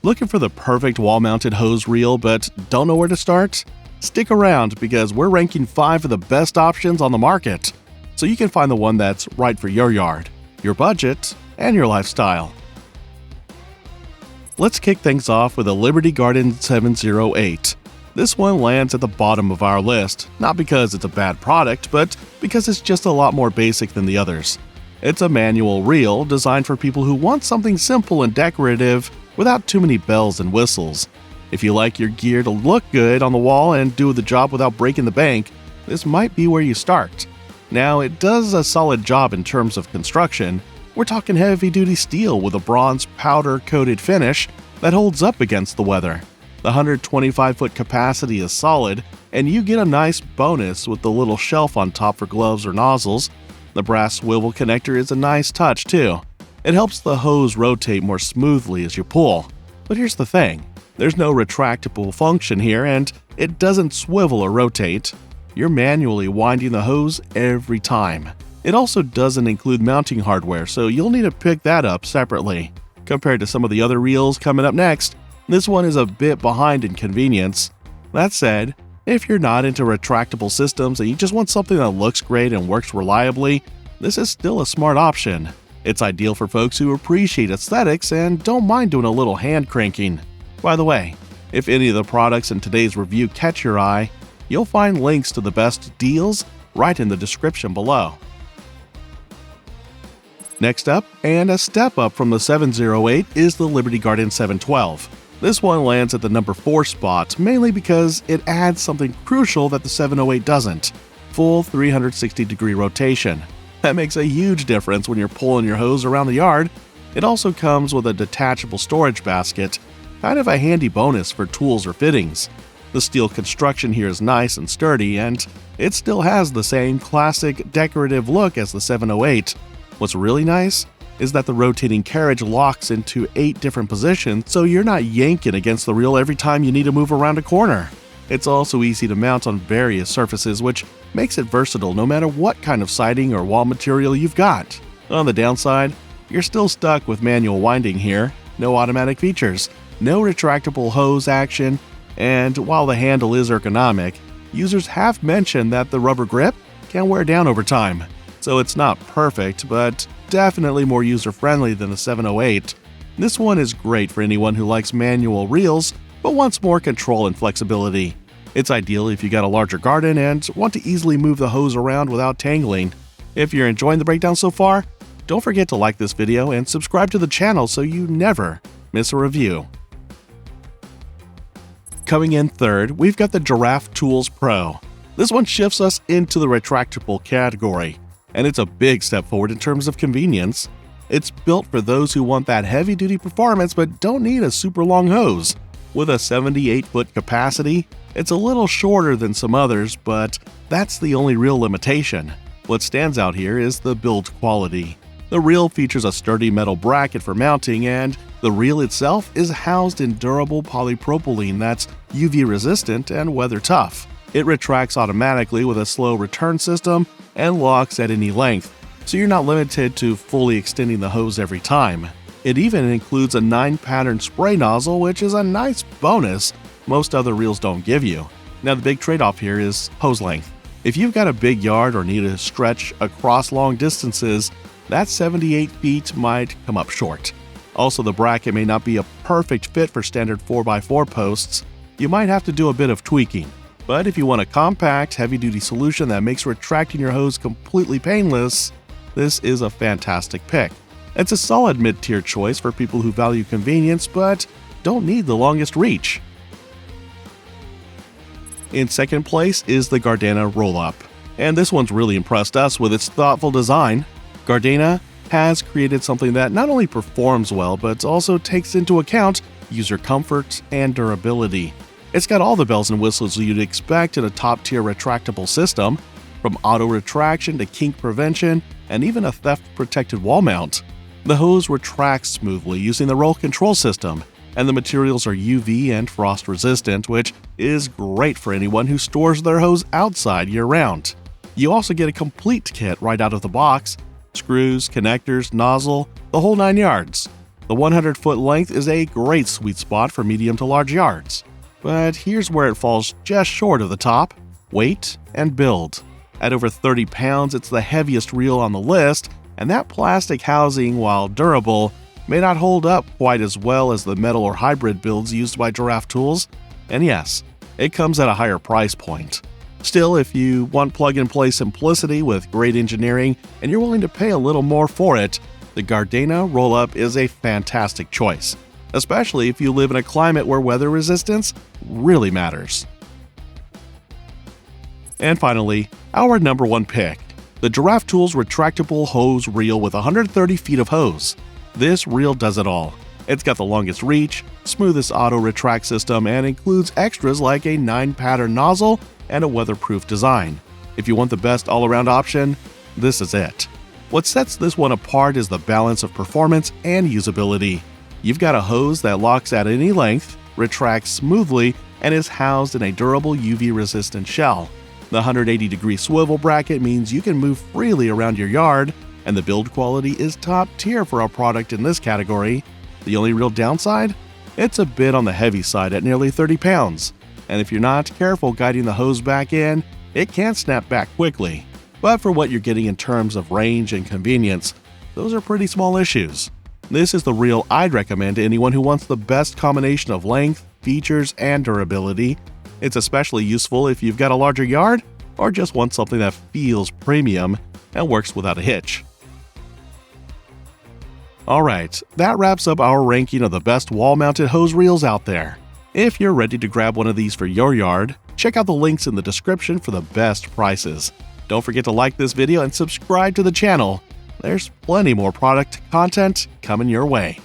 Looking for the perfect wall-mounted hose reel but don't know where to start? Stick around because we're ranking 5 of the best options on the market, so you can find the one that's right for your yard, your budget, and your lifestyle. Let's kick things off with the Liberty Garden 708. This one lands at the bottom of our list, not because it's a bad product, but because it's just a lot more basic than the others. It's a manual reel designed for people who want something simple and decorative without too many bells and whistles. If you like your gear to look good on the wall and do the job without breaking the bank, this might be where you start. Now, it does a solid job in terms of construction. We're talking heavy-duty steel with a bronze powder-coated finish that holds up against the weather. The 125-foot capacity is solid, and you get a nice bonus with the little shelf on top for gloves or nozzles. The brass swivel connector is a nice touch too. It helps the hose rotate more smoothly as you pull. But here's the thing, there's no retractable function here, and it doesn't swivel or rotate. You're manually winding the hose every time. It also doesn't include mounting hardware, so you'll need to pick that up separately. Compared to some of the other reels coming up next, this one is a bit behind in convenience. That said, if you're not into retractable systems and you just want something that looks great and works reliably, this is still a smart option. It's ideal for folks who appreciate aesthetics and don't mind doing a little hand cranking. By the way, if any of the products in today's review catch your eye, you'll find links to the best deals right in the description below. Next up, and a step up from the 708, is the Liberty Garden 712. This one lands at the number 4 spot, mainly because it adds something crucial that the 708 doesn't: full 360-degree rotation. That makes a huge difference when you're pulling your hose around the yard. It also comes with a detachable storage basket, kind of a handy bonus for tools or fittings. The steel construction here is nice and sturdy, and it still has the same classic decorative look as the 708. What's really nice is that the rotating carriage locks into 8 different positions, so you're not yanking against the reel every time you need to move around a corner. It's also easy to mount on various surfaces, which makes it versatile no matter what kind of siding or wall material you've got. On the downside, you're still stuck with manual winding here, no automatic features, no retractable hose action, and while the handle is ergonomic, users have mentioned that the rubber grip can wear down over time. So it's not perfect, but definitely more user-friendly than the 708. This one is great for anyone who likes manual reels but wants more control and flexibility. It's ideal if you got a larger garden and want to easily move the hose around without tangling. If you're enjoying the breakdown so far, don't forget to like this video and subscribe to the channel so you never miss a review. Coming in third, we've got the Giraffe Tools Pro. This one shifts us into the retractable category, and it's a big step forward in terms of convenience. It's built for those who want that heavy-duty performance but don't need a super long hose. With a 78-foot capacity, it's a little shorter than some others, but that's the only real limitation. What stands out here is the build quality. The reel features a sturdy metal bracket for mounting, and the reel itself is housed in durable polypropylene that's UV resistant and weather tough. It retracts automatically with a slow return system and locks at any length, so you're not limited to fully extending the hose every time. It even includes a 9-pattern spray nozzle, which is a nice bonus most other reels don't give you. Now, the big trade-off here is hose length. If you've got a big yard or need to stretch across long distances, that 78 feet might come up short. Also, the bracket may not be a perfect fit for standard 4x4 posts. You might have to do a bit of tweaking. But if you want a compact, heavy-duty solution that makes retracting your hose completely painless, this is a fantastic pick. It's a solid mid-tier choice for people who value convenience but don't need the longest reach. In second place is the Gardena Rollup, and this one's really impressed us with its thoughtful design. Gardena has created something that not only performs well but also takes into account user comfort and durability. It's got all the bells and whistles you'd expect in a top-tier retractable system, from auto retraction to kink prevention and even a theft-protected wall mount. The hose retracts smoothly using the roll control system, and the materials are UV and frost resistant, which is great for anyone who stores their hose outside year-round. You also get a complete kit right out of the box: screws, connectors, nozzle, the whole 9 yards. The 100-foot length is a great sweet spot for medium to large yards. But here's where it falls just short of the top: weight and build. At over 30 pounds, it's the heaviest reel on the list, and that plastic housing, while durable, may not hold up quite as well as the metal or hybrid builds used by Giraffe Tools. And yes, it comes at a higher price point. Still, if you want plug-and-play simplicity with great engineering and you're willing to pay a little more for it, the Gardena Rollup is a fantastic choice, especially if you live in a climate where weather resistance really matters. And finally, our number one pick, the Giraffe Tools Retractable Hose Reel with 130 feet of hose. This reel does it all. It's got the longest reach, smoothest auto retract system, and includes extras like a 9-pattern nozzle and a weatherproof design. If you want the best all-around option, this is it. What sets this one apart is the balance of performance and usability. You've got a hose that locks at any length, retracts smoothly, and is housed in a durable UV-resistant shell. The 180-degree swivel bracket means you can move freely around your yard, and the build quality is top tier for a product in this category. The only real downside? It's a bit on the heavy side at nearly 30 pounds, and if you're not careful guiding the hose back in, it can snap back quickly. But for what you're getting in terms of range and convenience, those are pretty small issues. This is the reel I'd recommend to anyone who wants the best combination of length, features, and durability. It's especially useful if you've got a larger yard or just want something that feels premium and works without a hitch. Alright, that wraps up our ranking of the best wall-mounted hose reels out there. If you're ready to grab one of these for your yard, check out the links in the description for the best prices. Don't forget to like this video and subscribe to the channel. There's plenty more product content coming your way.